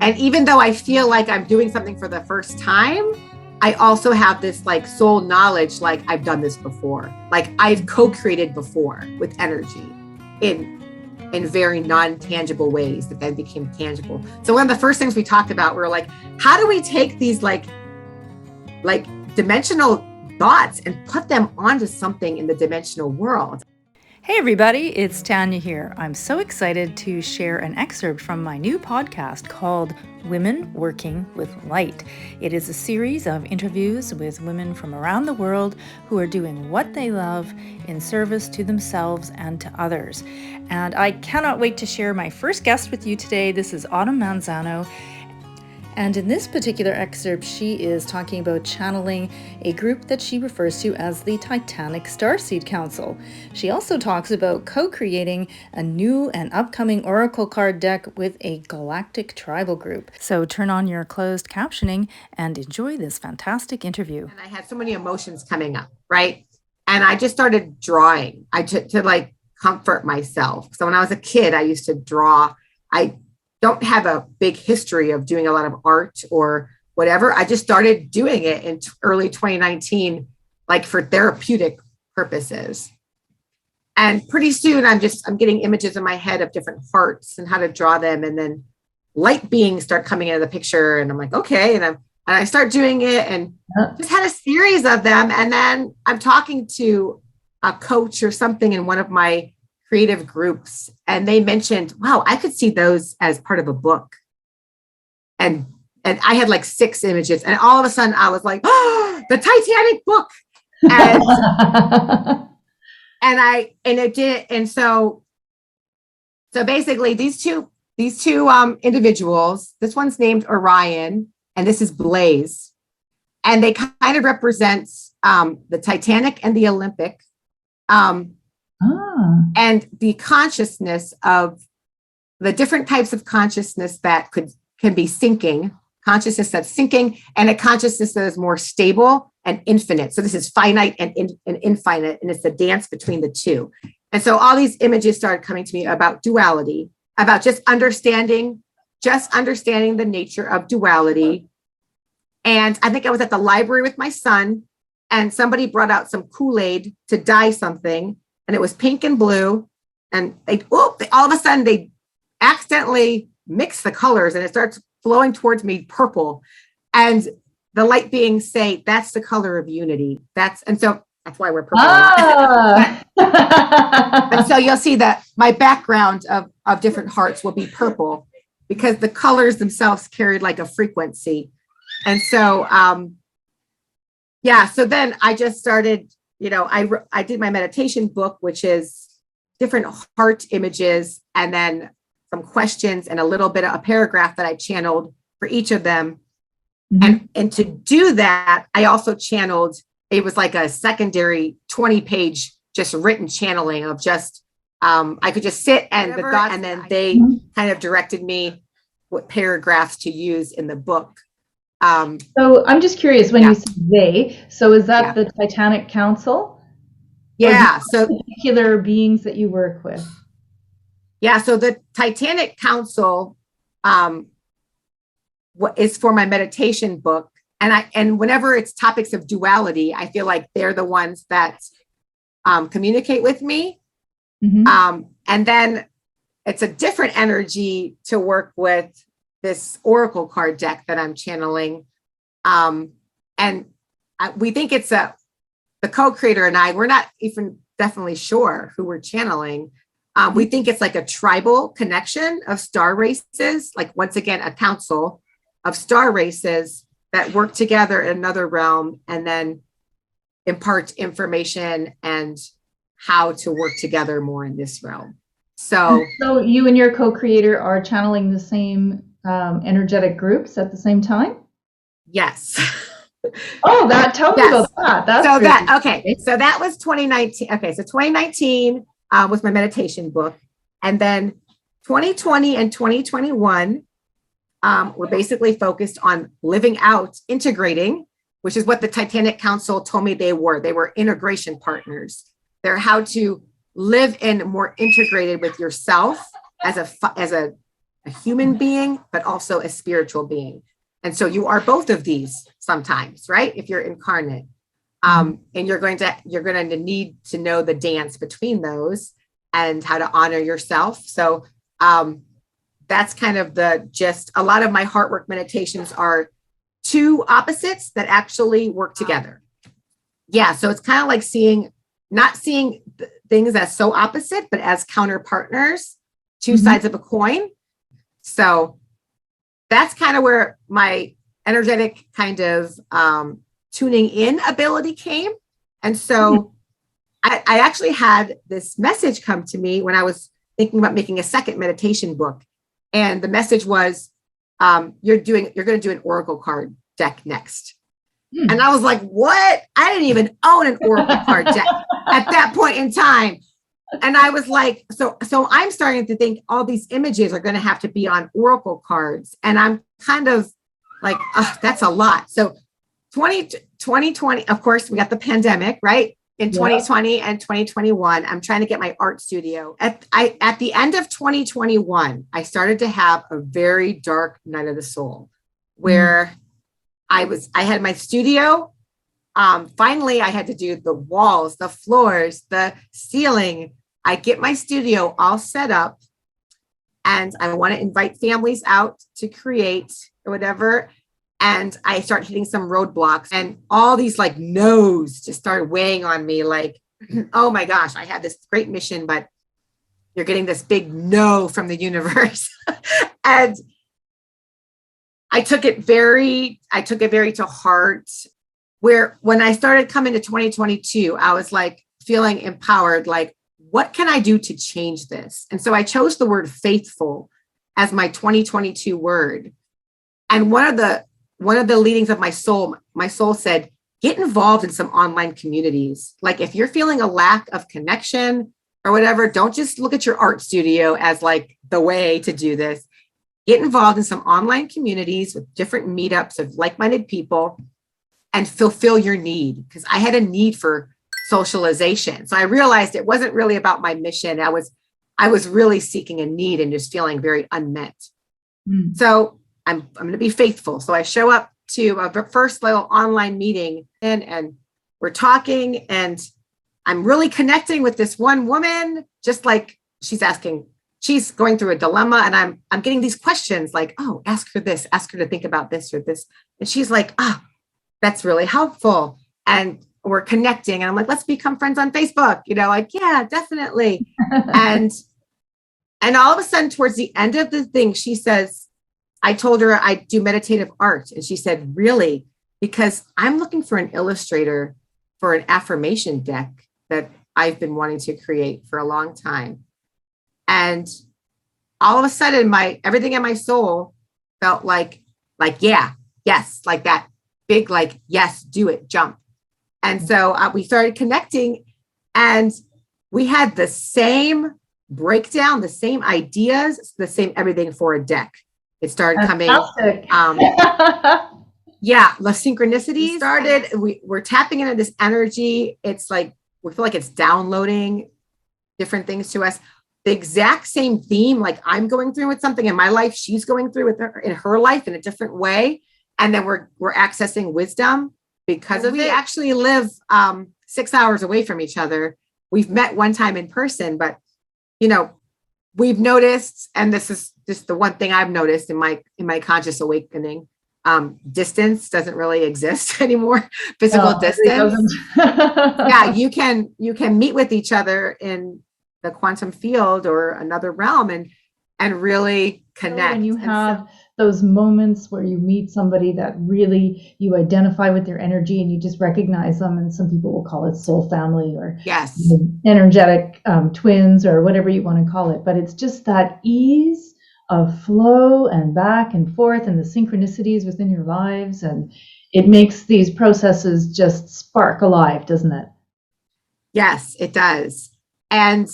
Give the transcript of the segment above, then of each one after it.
And even though I feel like I'm doing something for the first time, I also have this like soul knowledge, like I've done this before. Like I've co-created before with energy in very non-tangible ways that then became tangible. So one of the first things we talked about, we were like, how do we take these like dimensional thoughts and put them onto something in the dimensional world? Hey everybody, it's Tanya here. I'm so excited to share an excerpt from my new podcast called Women Working with Light. It is a series of interviews with women from around the world who are doing what they love in service to themselves and to others. And I cannot wait to share my first guest with you today. This is Autumn Manzo. And in this particular excerpt, she is talking about channeling a group that she refers to as the Titanic Starseed Council. She also talks about co-creating a new and upcoming oracle card deck with a galactic tribal group. So turn on your closed captioning and enjoy this fantastic interview. And I had so many emotions coming up, right? And I just started drawing to like comfort myself. So when I was a kid, I used to draw. I don't have a big history of doing a lot of art or whatever. I just started doing it in early 2019, like for therapeutic purposes. And pretty soon I'm getting images in my head of different hearts and how to draw them. And then light beings start coming into the picture. And I'm like, okay. And I start doing it and just had a series of them. And then I'm talking to a coach or something in one of my creative groups, and they mentioned, wow, I could see those as part of a book. And I had like 6 images, and all of a sudden I was like, oh, the Titanic book. And it did. And so basically these two individuals, this one's named Orion and this is Blaze. And they kind of represent the Titanic and the Olympic. And the consciousness of the different types of consciousness that can be sinking, consciousness that's sinking, and a consciousness that is more stable and infinite. So this is finite and infinite, and it's the dance between the two. And so all these images started coming to me about duality, about just understanding the nature of duality. And I think I was at the library with my son, and somebody brought out some Kool-Aid to dye something. And it was pink and blue, and all of a sudden they accidentally mix the colors and it starts flowing towards me purple. And the light beings say, that's the color of unity. And so that's why we're purple. And so you'll see that my background of different hearts will be purple because the colors themselves carried like a frequency. And so, so then I just started, I did my meditation book, which is different heart images and then some questions and a little bit of a paragraph that I channeled for each of them. Mm-hmm. And to do that, I also channeled, it was like a secondary 20-page just written channeling of just, I could just sit and then they kind of directed me what paragraphs to use in the book. So I'm just curious when you say they, so is that the Titanic Council? Yeah. So particular beings that you work with? Yeah. So the Titanic Council is for my meditation book. And whenever it's topics of duality, I feel like they're the ones that communicate with me. Mm-hmm. And then it's a different energy to work with this oracle card deck that I'm channeling. We think it's the co-creator and I, we're not even definitely sure who we're channeling. We think it's like a tribal connection of star races, like once again, a council of star races that work together in another realm and then impart information and how to work together more in this realm. So you and your co-creator are channeling the same energetic groups at the same time? Yes. Oh, tell me about that. So that was 2019. Okay, so 2019 was my meditation book. And then 2020 and 2021 were basically focused on living out, integrating, which is what the Titanic Council told me they were. They were integration partners. They're how to live in more integrated with yourself as a a human being, but also a spiritual being. And so you are both of these sometimes, right? If you're incarnate. And you're going to need to know the dance between those and how to honor yourself. So that's kind of the gist. A lot of my heart work meditations are two opposites that actually work together. Yeah. So it's kind of like not seeing things as so opposite, but as counter partners, two sides of a coin. So that's kind of where my energetic kind of tuning in ability came. And so I actually had this message come to me when I was thinking about making a second meditation book. And the message was, you're going to do an oracle card deck next. And I was like, what? I didn't even own an oracle card deck at that point in time. And I was like, so I'm starting to think all these images are going to have to be on oracle cards. And I'm kind of like, that's a lot. So 2020, of course, we got the pandemic, right? In 2020 and 2021, I'm trying to get my art studio. At the end of 2021, I started to have a very dark night of the soul where I had my studio. Finally, I had to do the walls, the floors, the ceiling. I get my studio all set up and I want to invite families out to create or whatever. And I start hitting some roadblocks and all these like no's just started weighing on me. Like, oh my gosh, I had this great mission, but you're getting this big no from the universe. And I took it very to heart, where when I started coming to 2022, I was like feeling empowered, like, what can I do to change this? And so I chose the word faithful as my 2022 word. And one of the leadings of my soul said, get involved in some online communities. Like if you're feeling a lack of connection or whatever, don't just look at your art studio as like the way to do this. Get involved in some online communities with different meetups of like-minded people and fulfill your need. Because I had a need for socialization. So I realized it wasn't really about my mission. I was really seeking a need and just feeling very unmet. So I'm going to be faithful. So I show up to a first little online meeting and we're talking and I'm really connecting with this one woman, just like she's going through a dilemma and I'm getting these questions like, oh, ask her this, ask her to think about this or this. And she's like, that's really helpful. And we're connecting and I'm like, let's become friends on Facebook, like, yeah, definitely. and all of a sudden towards the end of the thing, she says, I told her I do meditative art. And she said, really? Because I'm looking for an illustrator for an affirmation deck that I've been wanting to create for a long time. And all of a sudden, everything in my soul felt like, yeah, yes, like that big, like, yes, do it, jump. And so we started connecting and we had the same breakdown, the same ideas, the same everything for a deck. It started coming. Yeah, the synchronicities started. We're tapping into this energy. It's like, we feel like it's downloading different things to us. The exact same theme, like I'm going through with something in my life, she's going through in her life in a different way. And then we're accessing wisdom because of it. We actually live 6 hours away from each other. We've met one time in person, but we've noticed, and this is just the one thing I've noticed in my conscious awakening, distance doesn't really exist anymore. Physical distance. Yeah, you can meet with each other in the quantum field or another realm and really connect. When you have those moments where you meet somebody that really you identify with their energy and you just recognize them, and some people will call it soul family or energetic twins or whatever you want to call it, but it's just that ease of flow and back and forth and the synchronicities within your lives, and it makes these processes just spark alive, doesn't it? Yes, it does. And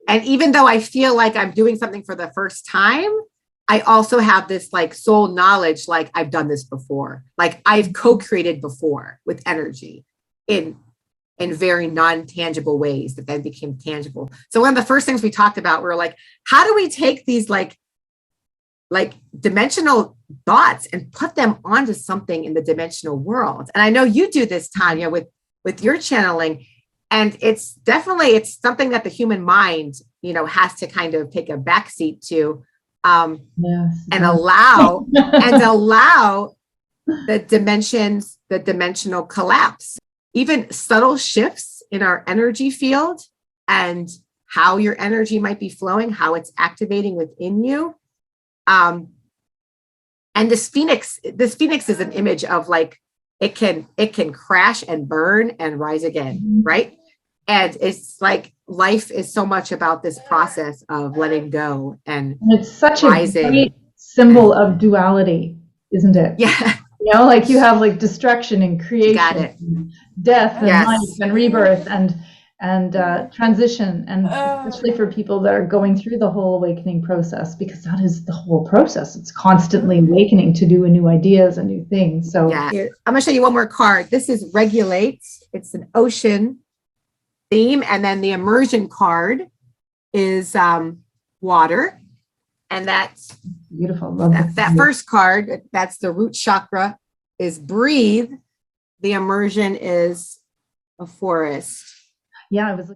even though I feel like I'm doing something for the first time, I also have this like soul knowledge, like I've done this before, like I've co-created before with energy in very non-tangible ways that then became tangible. So one of the first things we talked about, we were like, how do we take these like like dimensional thoughts and put them onto something in the dimensional world. And I know you do this, Tanya, with your channeling. And it's definitely, it's something that the human mind, you know, has to kind of take a backseat to, and allow the dimensions, the dimensional collapse, even subtle shifts in our energy field and how your energy might be flowing, how it's activating within you. And this phoenix is an image of like, it can crash and burn and rise again, right? And it's like life is so much about this process of letting go and it's such rising. A great symbol of duality, isn't it? Yeah. You know, like you have like destruction and creation, and death and life and rebirth and transition, and especially for people that are going through the whole awakening process, because that is the whole process. It's constantly awakening to do new ideas and new things. So yeah, I'm gonna show you one more card. This is Regulate. It's an ocean theme, and then the immersion card is water, and that's beautiful. That first card, that's the root chakra, is breathe. The immersion is a forest. Yeah, I was.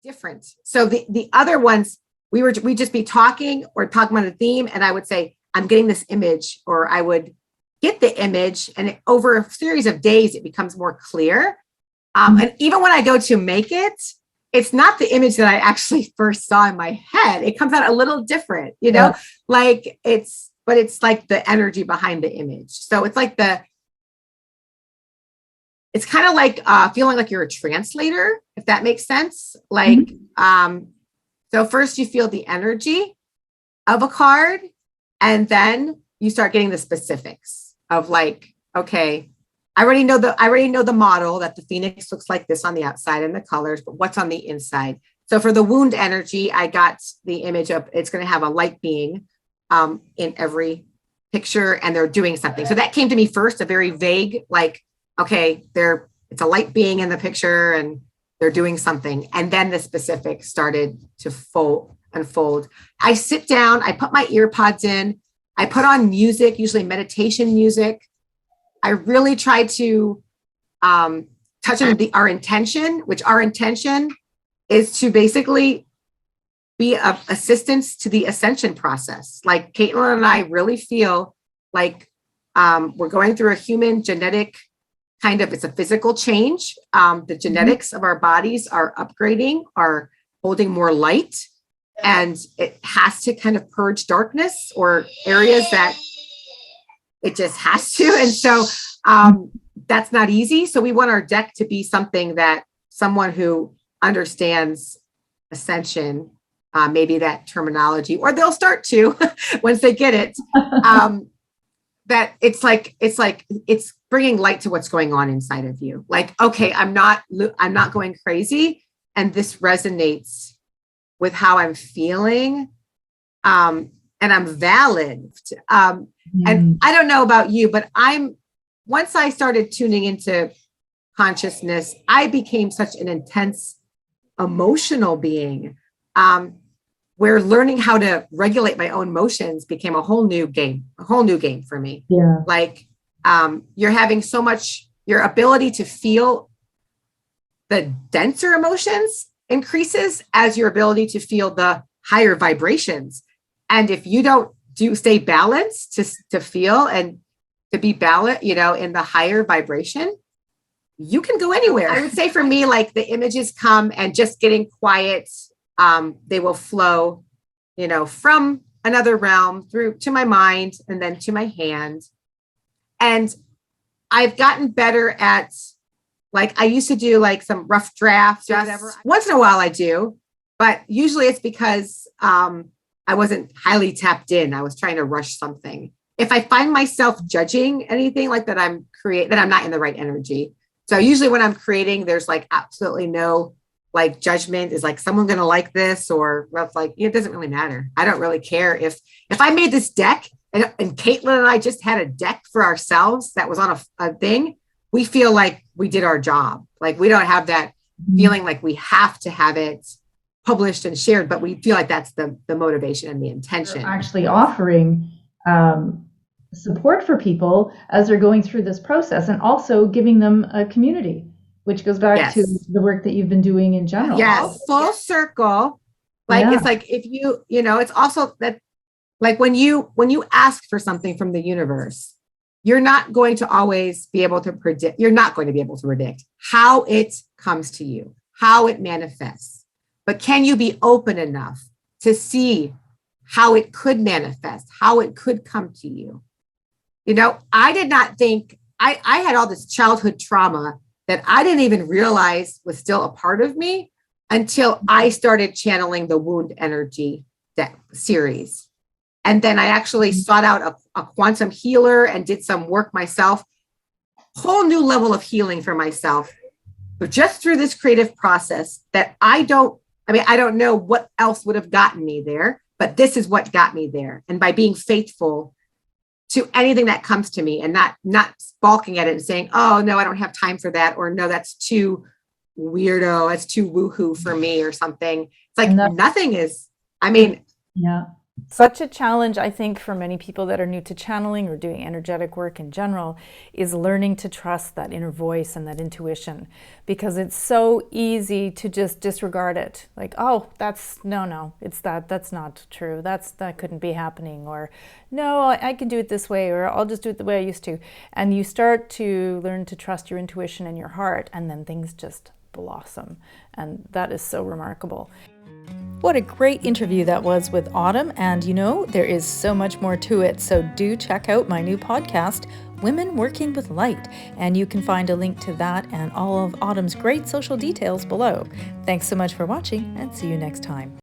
Different. So the other ones, we'd just be talking or talking about a theme, and I would say, I'm getting this image, or I would get the image, and over a series of days, it becomes more clear. And even when I go to make it, it's not the image that I actually first saw in my head. It comes out a little different, you know, like but it's like the energy behind the image. So it's like it's kind of like feeling like you're a translator, if that makes sense. Like, so first you feel the energy of a card, and then you start getting the specifics of like, okay, I already know the model that the phoenix looks like this on the outside and the colors, but what's on the inside? So for the wound energy, I got the image of it's going to have a light being in every picture, and they're doing something. So that came to me first, a very vague, like, okay, it's a light being in the picture and they're doing something. And then the specifics started to unfold. I sit down, I put my ear pods in, I put on music, usually meditation music. I really try to touch on our intention, which our intention is to basically be of assistance to the ascension process. Like Caitlin and I really feel like we're going through a human genetic it's a physical change. The genetics of our bodies are upgrading, are holding more light, and it has to kind of purge darkness or areas that it just has to. And so that's not easy. So we want our deck to be something that someone who understands ascension, maybe that terminology, or they'll start to once they get it. That it's bringing light to what's going on inside of you. Like, okay, I'm not going crazy, and this resonates with how I'm feeling, and I'm valid. And I don't know about you, but once I started tuning into consciousness, I became such an intense emotional being, where learning how to regulate my own emotions became a whole new game for me. Yeah. Like, you're having so much, your ability to feel the denser emotions increases as your ability to feel the higher vibrations. And if you don't stay balanced to feel and to be balanced, in the higher vibration, you can go anywhere. I would say for me, like the images come and just getting quiet, they will flow, from another realm through to my mind and then to my hand. And I've gotten better at, like, I used to do like some rough drafts or whatever. Once in a while I do, but usually it's because I wasn't highly tapped in. I was trying to rush something. If I find myself judging anything like that, I'm not in the right energy. So usually when I'm creating, there's like absolutely no like judgment. Is like someone going to like this, or like, it doesn't really matter. I don't really care if I made this deck and Caitlin and I just had a deck for ourselves that was on a thing. We feel like we did our job. Like we don't have that feeling like we have to have it published and shared, but we feel like that's the motivation and the intention. We're actually offering support for people as they're going through this process, and also giving them a community, which goes back to the work that you've been doing in general. Yes, full circle. Like, it's like, if it's also that, like when you ask for something from the universe, you're not going to always be able to predict. You're not going to be able to predict how it comes to you, how it manifests. But can you be open enough to see how it could manifest, how it could come to you? I did not think, I had all this childhood trauma that I didn't even realize was still a part of me until I started channeling the wound energy series. And then I actually sought out a quantum healer and did some work myself, whole new level of healing for myself. But just through this creative process that I don't know what else would have gotten me there, but this is what got me there. And by being faithful to anything that comes to me and not balking at it and saying, oh, no, I don't have time for that. Or no, that's too weirdo. That's too woohoo for me or something. It's like nothing is, yeah. Such a challenge, I think, for many people that are new to channeling or doing energetic work in general, is learning to trust that inner voice and that intuition, because it's so easy to just disregard it. Like, oh, that's not true. That couldn't be happening. Or no, I can do it this way, or I'll just do it the way I used to. And you start to learn to trust your intuition and your heart, and then things just blossom. And that is so remarkable. What a great interview that was with Autumn, and there is so much more to it, so do check out my new podcast, Women Working with Light, and you can find a link to that and all of Autumn's great social details below. Thanks so much for watching, and see you next time.